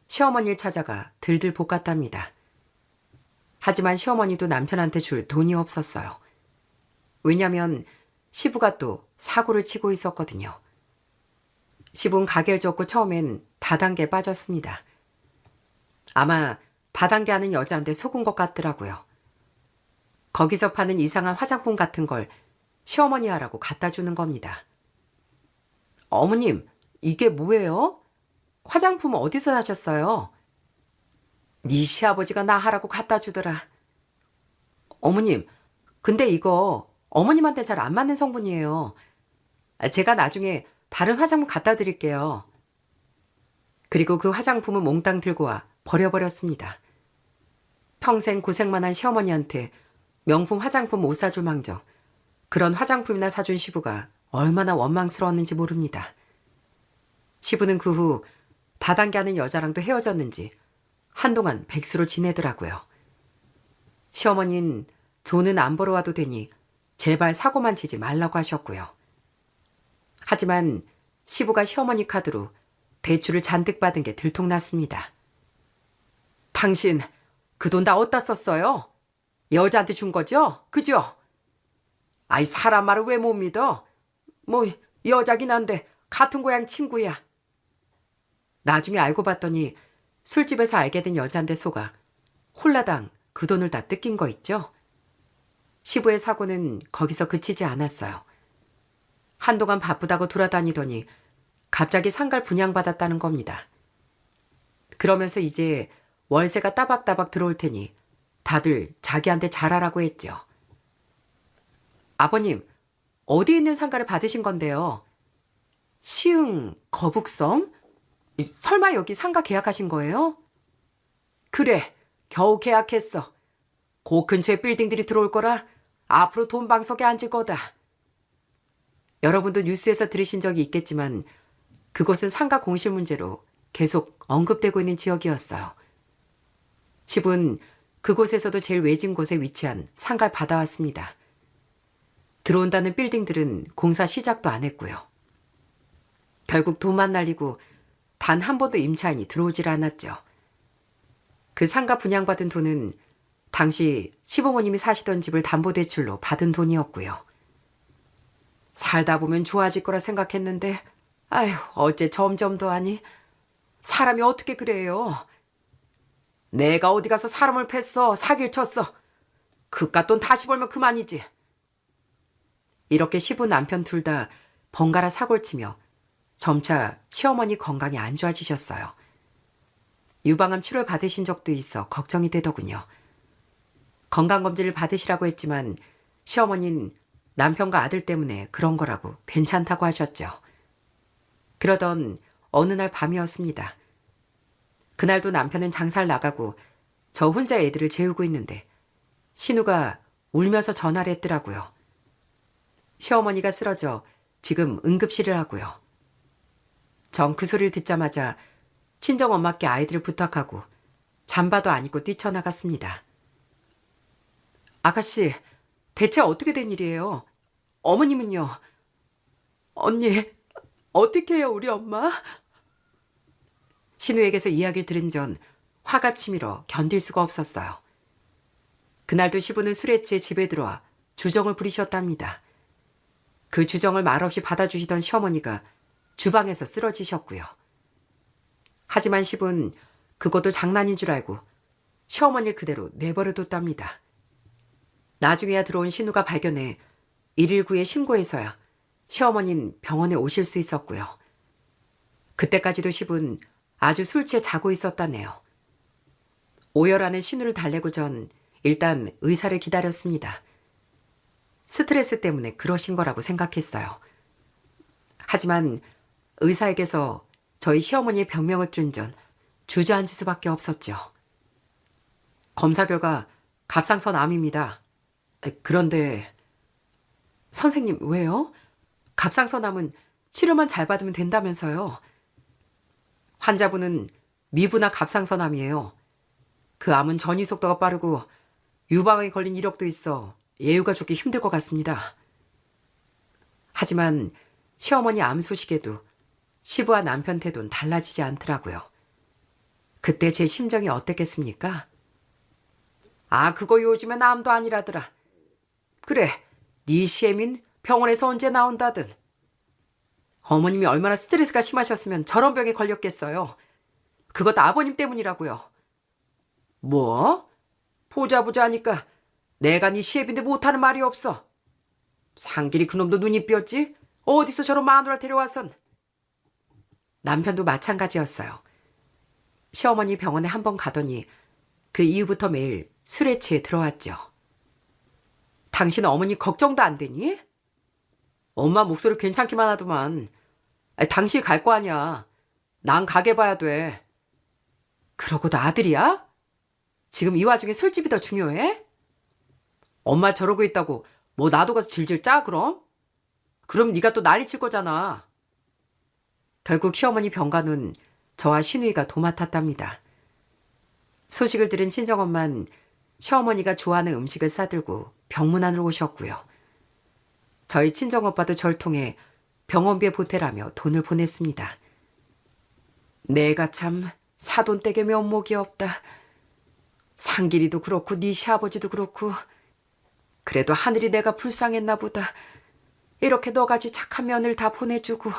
시어머니를 찾아가 들들 볶았답니다. 하지만 시어머니도 남편한테 줄 돈이 없었어요. 왜냐면 시부가 또 사고를 치고 있었거든요. 시부는 가게를 접고 처음엔 다단계에 빠졌습니다. 아마 다단계 하는 여자한테 속은 것 같더라고요. 거기서 파는 이상한 화장품 같은 걸 시어머니 하라고 갖다 주는 겁니다. 어머님, 이게 뭐예요? 화장품 어디서 사셨어요? 네 시아버지가 나 하라고 갖다 주더라. 어머님, 근데 이거 어머님한테 잘 안 맞는 성분이에요. 제가 나중에 다른 화장품 갖다 드릴게요. 그리고 그 화장품은 몽땅 들고 와 버려버렸습니다. 평생 고생만 한 시어머니한테 명품 화장품 못 사줄 망정 그런 화장품이나 사준 시부가 얼마나 원망스러웠는지 모릅니다. 시부는 그 후 다단계 하는 여자랑도 헤어졌는지 한동안 백수로 지내더라고요. 시어머니는 돈은 안 벌어와도 되니 제발 사고만 치지 말라고 하셨고요. 하지만 시부가 시어머니 카드로 대출을 잔뜩 받은 게 들통났습니다. 당신 그 돈 다 어디다 썼어요? 여자한테 준 거죠? 그죠? 아이 사람 말을 왜 못 믿어? 뭐 여자긴 한데 같은 고향 친구야. 나중에 알고 봤더니 술집에서 알게 된 여자한테 속아 홀라당 그 돈을 다 뜯긴 거 있죠? 시부의 사고는 거기서 그치지 않았어요. 한동안 바쁘다고 돌아다니더니 갑자기 상가를 분양받았다는 겁니다. 그러면서 이제 월세가 따박따박 들어올 테니 다들 자기한테 잘하라고 했죠. 아버님, 어디 있는 상가를 받으신 건데요? 시흥 거북섬? 설마 여기 상가 계약하신 거예요? 그래, 겨우 계약했어. 그 근처에 빌딩들이 들어올 거라 앞으로 돈방석에 앉을 거다. 여러분도 뉴스에서 들으신 적이 있겠지만 그곳은 상가 공실 문제로 계속 언급되고 있는 지역이었어요. 시부는 그곳에서도 제일 외진 곳에 위치한 상가를 받아왔습니다. 들어온다는 빌딩들은 공사 시작도 안 했고요. 결국 돈만 날리고 단 한 번도 임차인이 들어오질 않았죠. 그 상가 분양받은 돈은 당시 시부모님이 사시던 집을 담보대출로 받은 돈이었고요. 살다 보면 좋아질 거라 생각했는데 아휴 어째 점점 더하니 사람이 어떻게 그래요. 내가 어디 가서 사람을 팼어 사기를 쳤어. 그깟 돈 다시 벌면 그만이지. 이렇게 시부 남편 둘 다 번갈아 사고를 치며 점차 시어머니 건강이 안 좋아지셨어요. 유방암 치료를 받으신 적도 있어 걱정이 되더군요. 건강검진을 받으시라고 했지만 시어머니는 남편과 아들 때문에 그런 거라고 괜찮다고 하셨죠. 그러던 어느 날 밤이었습니다. 그날도 남편은 장사를 나가고 저 혼자 애들을 재우고 있는데 신우가 울면서 전화를 했더라고요. 시어머니가 쓰러져 지금 응급실을 하고요. 전 그 소리를 듣자마자 친정엄마께 아이들을 부탁하고 잠바도 안 입고 뛰쳐나갔습니다. 아가씨, 대체 어떻게 된 일이에요? 어머님은요? 언니, 어떻게 해요, 우리 엄마? 신우에게서 이야기를 들은 전 화가 치밀어 견딜 수가 없었어요. 그날도 시부는 술에 취해 집에 들어와 주정을 부리셨답니다. 그 주정을 말없이 받아주시던 시어머니가 주방에서 쓰러지셨고요. 하지만 시부는 그것도 장난인 줄 알고 시어머니를 그대로 내버려뒀답니다. 나중에야 들어온 신우가 발견해 119에 신고해서야 시어머니는 병원에 오실 수 있었고요. 그때까지도 시부는 아주 술 취해 자고 있었다네요. 오열하는 신우를 달래고 전 일단 의사를 기다렸습니다. 스트레스 때문에 그러신 거라고 생각했어요. 하지만 의사에게서 저희 시어머니의 병명을 들은 전 주저앉을 수밖에 없었죠. 검사 결과 갑상선 암입니다. 그런데 선생님 왜요? 갑상선 암은 치료만 잘 받으면 된다면서요. 환자분은 미부나 갑상선 암이에요. 그 암은 전이 속도가 빠르고 유방에 걸린 이력도 있어 예후가 좋기 힘들 것 같습니다. 하지만 시어머니 암 소식에도 시부와 남편 태도는 달라지지 않더라고요. 그때 제 심정이 어땠겠습니까? 아, 그거 요즘엔 암도 아니라더라. 그래, 네 시애민 병원에서 언제 나온다든. 어머님이 얼마나 스트레스가 심하셨으면 저런 병에 걸렸겠어요. 그것도 아버님 때문이라고요. 뭐? 보자 하니까 내가 네 시애빈데 못하는 말이 없어. 상길이 그놈도 눈이 삐었지? 어디서 저런 마누라 데려와선. 남편도 마찬가지였어요. 시어머니 병원에 한 번 가더니 그 이후부터 매일 술에 취해 들어왔죠. 당신 어머니 걱정도 안 되니? 엄마 목소리 괜찮기만 하더만. 당신이 갈 거 아니야. 난 가게 봐야 돼. 그러고도 아들이야? 지금 이 와중에 술집이 더 중요해? 엄마 저러고 있다고 뭐 나도 가서 질질 짜 그럼? 그럼 네가 또 난리 칠 거잖아. 결국 시어머니 병간호는 저와 시누이가 도맡았답니다. 소식을 들은 친정엄만 시어머니가 좋아하는 음식을 싸들고 병문안으로 오셨고요. 저희 친정오빠도 절 통해 병원비에 보태라며 돈을 보냈습니다. 내가 참 사돈댁에 면목이 없다. 상길이도 그렇고 네 시아버지도 그렇고 그래도 하늘이 내가 불쌍했나 보다. 이렇게 너같이 착한 며느리를 다 보내주고.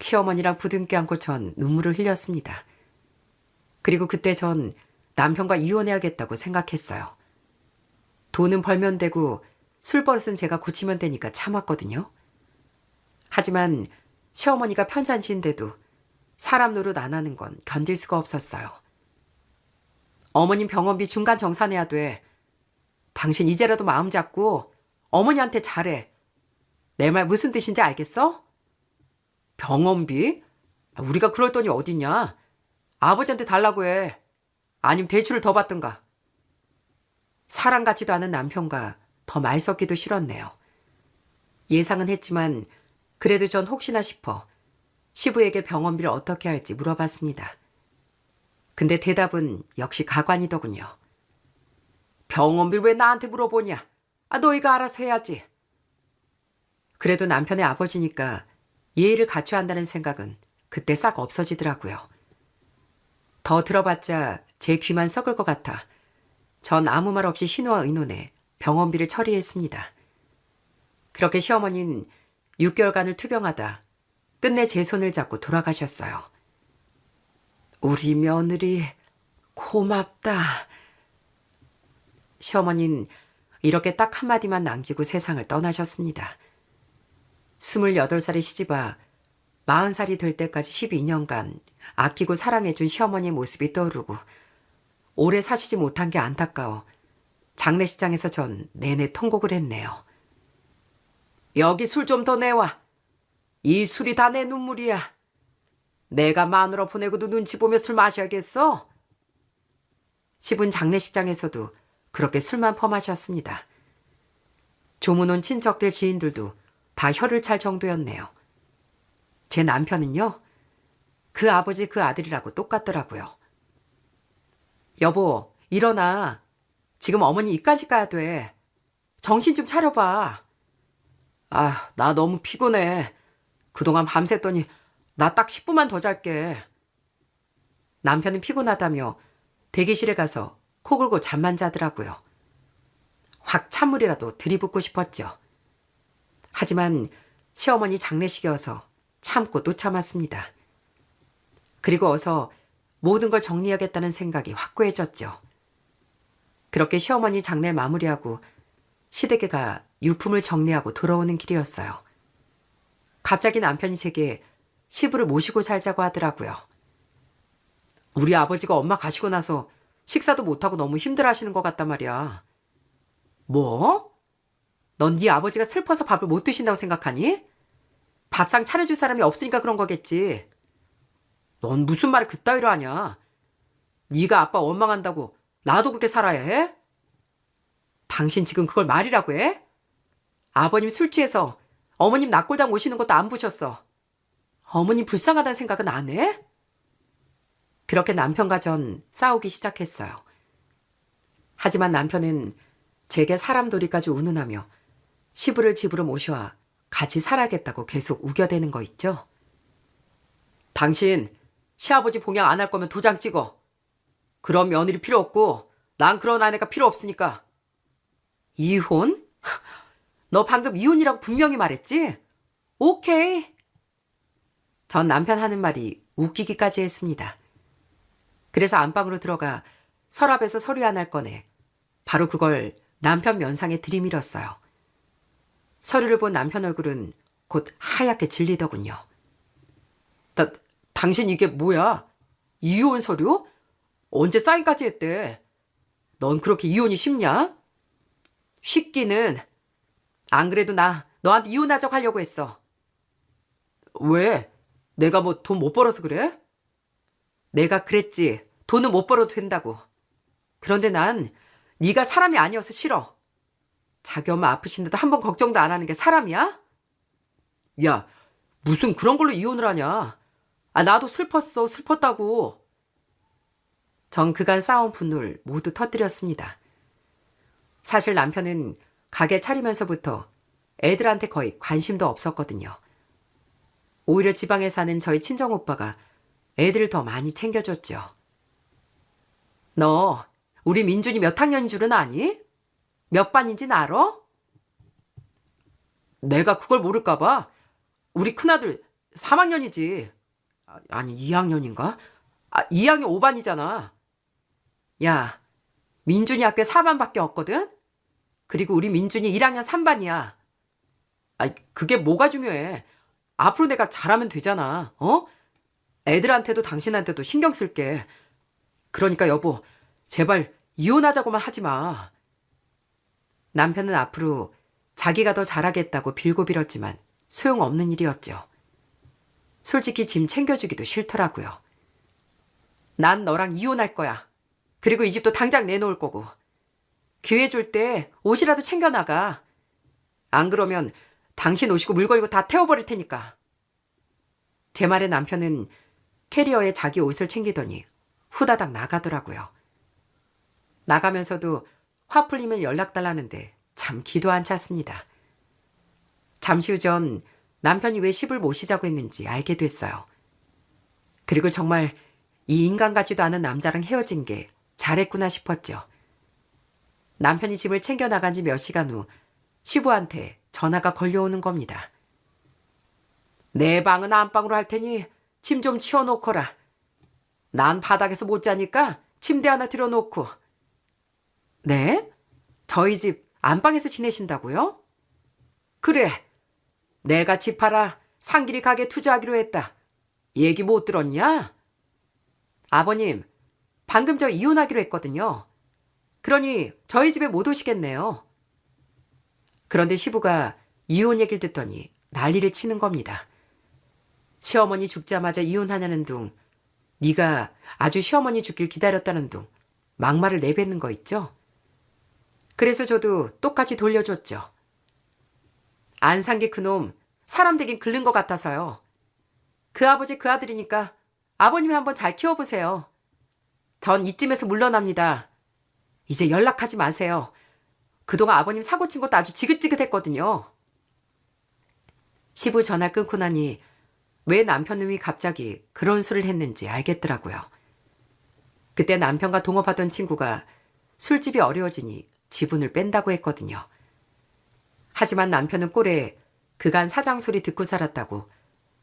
시어머니랑 부둥켜 안고 전 눈물을 흘렸습니다. 그리고 그때 전 남편과 이혼해야겠다고 생각했어요. 돈은 벌면 되고 술버릇은 제가 고치면 되니까 참았거든요. 하지만 시어머니가 편찮으신데도 사람 노릇 안 하는 건 견딜 수가 없었어요. 어머님 병원비 중간 정산해야 돼. 당신 이제라도 마음 잡고 어머니한테 잘해. 내 말 무슨 뜻인지 알겠어? 병원비? 우리가 그럴 돈이 어딨냐? 아버지한테 달라고 해. 아니면 대출을 더 받든가. 사랑 같지도 않은 남편과 더 말 섞기도 싫었네요. 예상은 했지만 그래도 전 혹시나 싶어 시부에게 병원비를 어떻게 할지 물어봤습니다. 근데 대답은 역시 가관이더군요. 병원비를 왜 나한테 물어보냐? 너희가 알아서 해야지. 그래도 남편의 아버지니까 예의를 갖춰야 한다는 생각은 그때 싹 없어지더라고요. 더 들어봤자 제 귀만 썩을 것 같아 전 아무 말 없이 신우와 의논해 병원비를 처리했습니다. 그렇게 시어머니는 6개월간을 투병하다 끝내 제 손을 잡고 돌아가셨어요. 우리 며느리 고맙다. 시어머니는 이렇게 딱 한마디만 남기고 세상을 떠나셨습니다. 28살에 시집와 40살이 될 때까지 12년간 아끼고 사랑해준 시어머니의 모습이 떠오르고 오래 사시지 못한 게 안타까워 장례식장에서 전 내내 통곡을 했네요. 여기 술 좀 더 내와. 이 술이 다 내 눈물이야. 내가 마누라 보내고도 눈치 보며 술 마셔야겠어? 시분 장례식장에서도 그렇게 술만 퍼마셨습니다. 조문 온 친척들 지인들도 다 혀를 찰 정도였네요. 제 남편은요, 그 아버지 그 아들이라고 똑같더라고요. 여보, 일어나. 지금 어머니 입까지 가야 돼. 정신 좀 차려봐. 나 너무 피곤해. 그동안 밤샜더니 나 딱 10분만 더 잘게. 남편은 피곤하다며 대기실에 가서 코 골고 잠만 자더라고요. 확 찬물이라도 들이붓고 싶었죠. 하지만 시어머니 장례식이어서 참고 또 참았습니다. 그리고 어서 모든 걸 정리하겠다는 생각이 확고해졌죠. 그렇게 시어머니 장례를 마무리하고 시댁에가 유품을 정리하고 돌아오는 길이었어요. 갑자기 남편이 제게 시부를 모시고 살자고 하더라고요. 우리 아버지가 엄마 가시고 나서 식사도 못하고 너무 힘들어하시는 것 같단 말이야. 뭐? 넌 네 아버지가 슬퍼서 밥을 못 드신다고 생각하니? 밥상 차려줄 사람이 없으니까 그런 거겠지. 넌 무슨 말을 그따위로 하냐? 네가 아빠 원망한다고 나도 그렇게 살아야 해? 당신 지금 그걸 말이라고 해? 아버님 술 취해서 어머님 낙골당 오시는 것도 안 보셨어. 어머님 불쌍하다는 생각은 안 해? 그렇게 남편과 전 싸우기 시작했어요. 하지만 남편은 제게 사람돌이까지 운운하며 시부를 집으로 모셔와 같이 살아야겠다고 계속 우겨대는 거 있죠? 당신 시아버지 봉양 안 할 거면 도장 찍어. 그런 며느리 필요 없고 난 그런 아내가 필요 없으니까. 이혼? 너 방금 이혼이라고 분명히 말했지? 오케이. 전 남편 하는 말이 웃기기까지 했습니다. 그래서 안방으로 들어가 서랍에서 서류 하나를 꺼내 바로 그걸 남편 면상에 들이밀었어요. 서류를 본 남편 얼굴은 곧 하얗게 질리더군요. 당신 이게 뭐야? 이혼 서류? 언제 사인까지 했대? 넌 그렇게 이혼이 쉽냐? 쉽기는. 안 그래도 나 너한테 이혼하자고 하려고 했어. 왜? 내가 뭐 돈 못 벌어서 그래? 내가 그랬지. 돈은 못 벌어도 된다고. 그런데 난 네가 사람이 아니어서 싫어. 자기 엄마 아프신데도 한 번 걱정도 안 하는 게 사람이야? 야, 무슨 그런 걸로 이혼을 하냐? 나도 슬펐다고. 전 그간 쌓아온 분노를 모두 터뜨렸습니다. 사실 남편은 가게 차리면서부터 애들한테 거의 관심도 없었거든요. 오히려 지방에 사는 저희 친정오빠가 애들을 더 많이 챙겨줬죠. 너 우리 민준이 몇 학년인 줄은 아니? 몇 반인진 알아? 내가 그걸 모를까 봐. 우리 큰아들 3학년이지. 아니 2학년인가? 2학년 5반이잖아. 야, 민준이 학교에 4반밖에 없거든? 그리고 우리 민준이 1학년 3반이야. 그게 뭐가 중요해. 앞으로 내가 잘하면 되잖아. 어? 애들한테도 당신한테도 신경 쓸게. 그러니까 여보, 제발 이혼하자고만 하지 마. 남편은 앞으로 자기가 더 잘하겠다고 빌고 빌었지만 소용없는 일이었죠. 솔직히 짐 챙겨주기도 싫더라고요. 난 너랑 이혼할 거야. 그리고 이 집도 당장 내놓을 거고. 기회 줄 때 옷이라도 챙겨나가. 안 그러면 당신 옷이고 물건이고 다 태워버릴 테니까. 제 말에 남편은 캐리어에 자기 옷을 챙기더니 후다닥 나가더라고요. 나가면서도 화 풀리면 연락 달라는데 참 기도 안 찼습니다. 잠시 후 전 남편이 왜 시부를 모시자고 했는지 알게 됐어요. 그리고 정말 이 인간 같지도 않은 남자랑 헤어진 게 잘했구나 싶었죠. 남편이 짐을 챙겨 나간 지 몇 시간 후 시부한테 전화가 걸려오는 겁니다. 내 방은 안방으로 할 테니 짐 좀 치워놓거라. 난 바닥에서 못 자니까 침대 하나 들여놓고. 네? 저희 집 안방에서 지내신다고요? 그래. 내가 집 팔아 상길이 가게 투자하기로 했다. 얘기 못 들었냐? 아버님, 방금 저 이혼하기로 했거든요. 그러니 저희 집에 못 오시겠네요. 그런데 시부가 이혼 얘기를 듣더니 난리를 치는 겁니다. 시어머니 죽자마자 이혼하냐는 둥, 네가 아주 시어머니 죽길 기다렸다는 둥 막말을 내뱉는 거 있죠? 그래서 저도 똑같이 돌려줬죠. 안 산 게 그놈 사람 되긴 긁는 것 같아서요. 그 아버지 그 아들이니까 아버님이 한번 잘 키워보세요. 전 이쯤에서 물러납니다. 이제 연락하지 마세요. 그동안 아버님 사고 친 것도 아주 지긋지긋했거든요. 시부 전화 끊고 나니 왜 남편놈이 갑자기 그런 소리를 했는지 알겠더라고요. 그때 남편과 동업하던 친구가 술집이 어려워지니 지분을 뺀다고 했거든요. 하지만 남편은 꼴에 그간 사장 소리 듣고 살았다고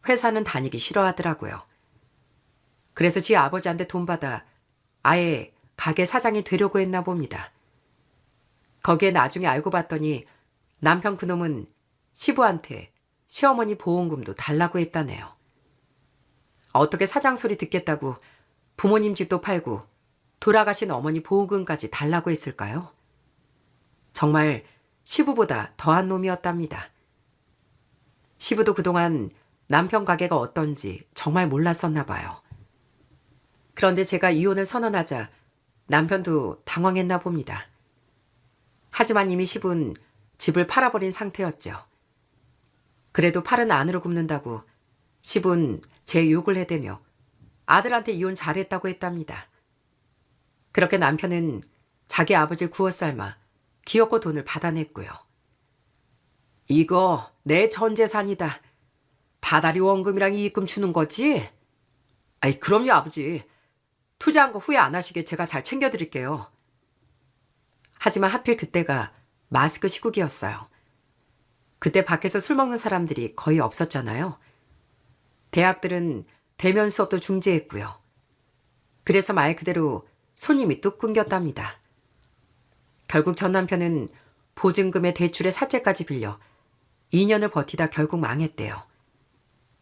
회사는 다니기 싫어하더라고요. 그래서 지 아버지한테 돈 받아 아예 가게 사장이 되려고 했나 봅니다. 거기에 나중에 알고 봤더니 남편 그놈은 시부한테 시어머니 보험금도 달라고 했다네요. 어떻게 사장 소리 듣겠다고 부모님 집도 팔고 돌아가신 어머니 보험금까지 달라고 했을까요? 정말 시부보다 더한 놈이었답니다. 시부도 그동안 남편 가게가 어떤지 정말 몰랐었나 봐요. 그런데 제가 이혼을 선언하자 남편도 당황했나 봅니다. 하지만 이미 시부는 집을 팔아버린 상태였죠. 그래도 팔은 안으로 굽는다고 시부는 제 욕을 해대며 아들한테 이혼 잘했다고 했답니다. 그렇게 남편은 자기 아버지를 구워 삶아 기어코 돈을 받아냈고요. 이거 내 전 재산이다. 다달이 원금이랑 이익금 주는 거지? 아이, 그럼요, 아버지. 투자한 거 후회 안 하시게 제가 잘 챙겨드릴게요. 하지만 하필 그때가 마스크 시국이었어요. 그때 밖에서 술 먹는 사람들이 거의 없었잖아요. 대학들은 대면 수업도 중지했고요. 그래서 말 그대로 손님이 뚝 끊겼답니다. 결국 전 남편은 보증금에 대출에 사채까지 빌려 2년을 버티다 결국 망했대요.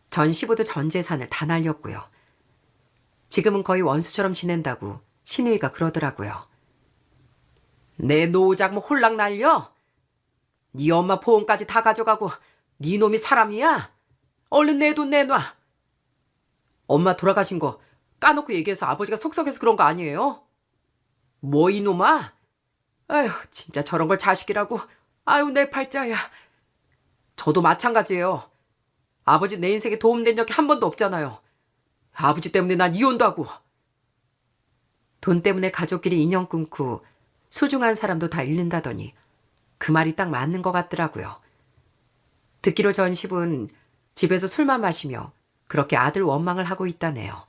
전 시부도 전 재산을 다 날렸고요. 지금은 거의 원수처럼 지낸다고 신우이가 그러더라고요. 내 노후자금 홀랑 날려? 네 엄마 보험까지 다 가져가고 네 놈이 사람이야? 얼른 내 돈 내놔. 엄마 돌아가신 거 까놓고 얘기해서 아버지가 속썩여서 그런 거 아니에요? 뭐 이놈아? 아휴, 진짜 저런 걸 자식이라고. 아유, 내 팔자야. 저도 마찬가지예요. 아버지 내 인생에 도움된 적이 한 번도 없잖아요. 아버지 때문에 난 이혼도 하고. 돈 때문에 가족끼리 인연 끊고 소중한 사람도 다 잃는다더니 그 말이 딱 맞는 것 같더라고요. 듣기로 전 시부는 집에서 술만 마시며 그렇게 아들 원망을 하고 있다네요.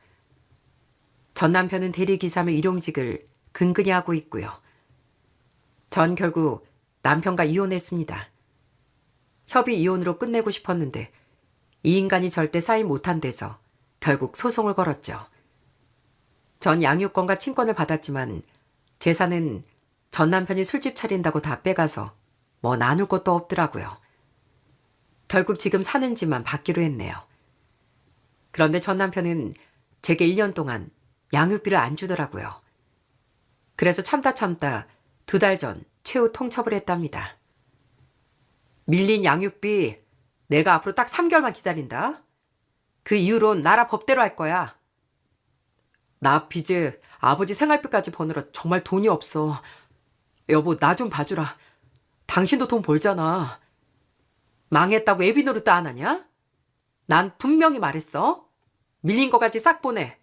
전 남편은 대리기사며 일용직을 근근히 하고 있고요. 전 결국 남편과 이혼했습니다. 협의 이혼으로 끝내고 싶었는데 이 인간이 절대 사인 못한 데서 결국 소송을 걸었죠. 전 양육권과 친권을 받았지만 재산은 전 남편이 술집 차린다고 다 빼가서 뭐 나눌 것도 없더라고요. 결국 지금 사는 집만 받기로 했네요. 그런데 전 남편은 제게 1년 동안 양육비를 안 주더라고요. 그래서 참다 2달 전 최후 통첩을 했답니다. 밀린 양육비 내가 앞으로 딱 3개월만 기다린다. 그 이후론 나라 법대로 할 거야. 나 빚에 아버지 생활비까지 버느라 정말 돈이 없어. 여보, 나 좀 봐주라. 당신도 돈 벌잖아. 망했다고 애비 노릇도 안 하냐? 난 분명히 말했어. 밀린 거까지 싹 보내.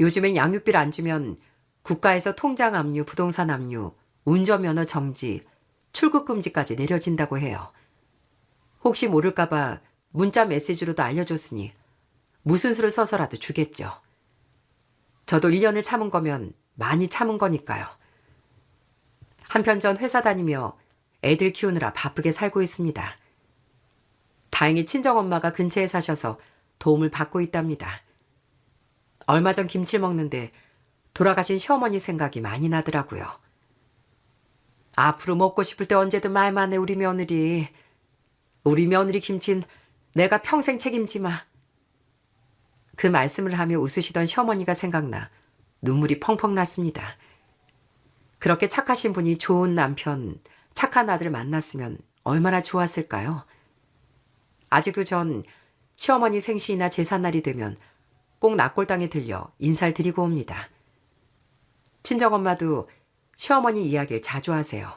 요즘엔 양육비를 안 주면 국가에서 통장 압류, 부동산 압류, 운전면허 정지, 출국 금지까지 내려진다고 해요. 혹시 모를까봐 문자 메시지로도 알려줬으니 무슨 수를 써서라도 주겠죠. 저도 1년을 참은 거면 많이 참은 거니까요. 한편 전 회사 다니며 애들 키우느라 바쁘게 살고 있습니다. 다행히 친정엄마가 근처에 사셔서 도움을 받고 있답니다. 얼마 전 김치를 먹는데 돌아가신 시어머니 생각이 많이 나더라고요. 앞으로 먹고 싶을 때 언제든 말만 해, 우리 며느리. 우리 며느리 김치는 내가 평생 책임지마. 그 말씀을 하며 웃으시던 시어머니가 생각나 눈물이 펑펑 났습니다. 그렇게 착하신 분이 좋은 남편, 착한 아들 만났으면 얼마나 좋았을까요? 아직도 전 시어머니 생신이나 제삿날이 되면 꼭 낙골당에 들려 인사를 드리고 옵니다. 친정엄마도 시어머니 이야기를 자주 하세요.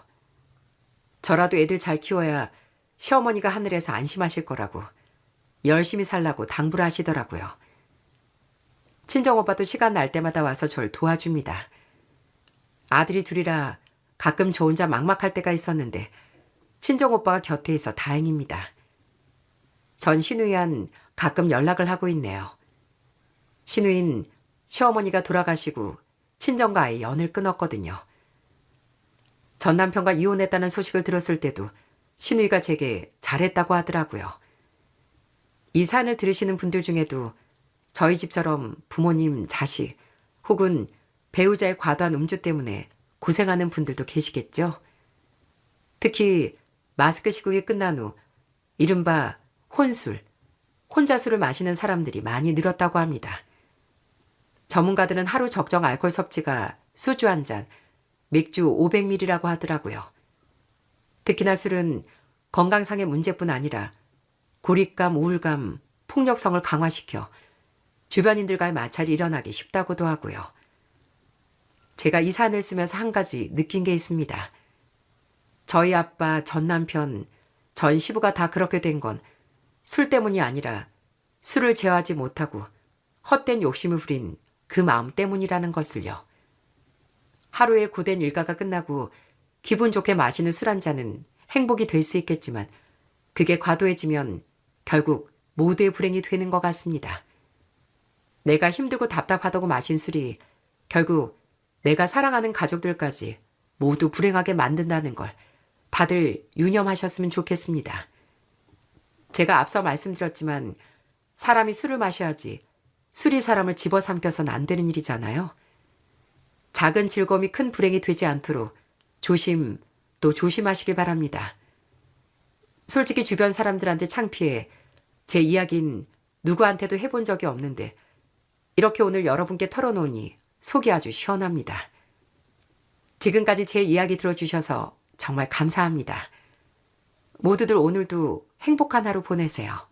저라도 애들 잘 키워야 시어머니가 하늘에서 안심하실 거라고 열심히 살라고 당부를 하시더라고요. 친정오빠도 시간 날 때마다 와서 절 도와줍니다. 아들이 둘이라 가끔 저 혼자 막막할 때가 있었는데 친정오빠가 곁에 있어 다행입니다. 전 시누이한 가끔 연락을 하고 있네요. 시누이는 시어머니가 돌아가시고 친정과 아예 연을 끊었거든요. 전 남편과 이혼했다는 소식을 들었을 때도 시누이가 제게 잘했다고 하더라고요. 이 사연을 들으시는 분들 중에도 저희 집처럼 부모님, 자식 혹은 배우자의 과도한 음주 때문에 고생하는 분들도 계시겠죠. 특히 마스크 시국이 끝난 후 이른바 혼술, 혼자 술을 마시는 사람들이 많이 늘었다고 합니다. 전문가들은 하루 적정 알코올 섭취가 소주 한 잔, 맥주 500ml라고 하더라고요. 특히나 술은 건강상의 문제뿐 아니라 고립감, 우울감, 폭력성을 강화시켜 주변인들과의 마찰이 일어나기 쉽다고도 하고요. 제가 이 사안을 쓰면서 한 가지 느낀 게 있습니다. 저희 아빠, 전 남편, 전 시부가 다 그렇게 된 건 술 때문이 아니라 술을 제어하지 못하고 헛된 욕심을 부린 그 마음 때문이라는 것을요. 하루의 고된 일과가 끝나고 기분 좋게 마시는 술 한 잔은 행복이 될 수 있겠지만 그게 과도해지면 결국 모두의 불행이 되는 것 같습니다. 내가 힘들고 답답하다고 마신 술이 결국 내가 사랑하는 가족들까지 모두 불행하게 만든다는 걸 다들 유념하셨으면 좋겠습니다. 제가 앞서 말씀드렸지만 사람이 술을 마셔야지 술이 사람을 집어삼켜서는 안 되는 일이잖아요. 작은 즐거움이 큰 불행이 되지 않도록 조심 또 조심하시길 바랍니다. 솔직히 주변 사람들한테 창피해 제 이야기는 누구한테도 해본 적이 없는데 이렇게 오늘 여러분께 털어놓으니 속이 아주 시원합니다. 지금까지 제 이야기 들어주셔서 정말 감사합니다. 모두들 오늘도 행복한 하루 보내세요.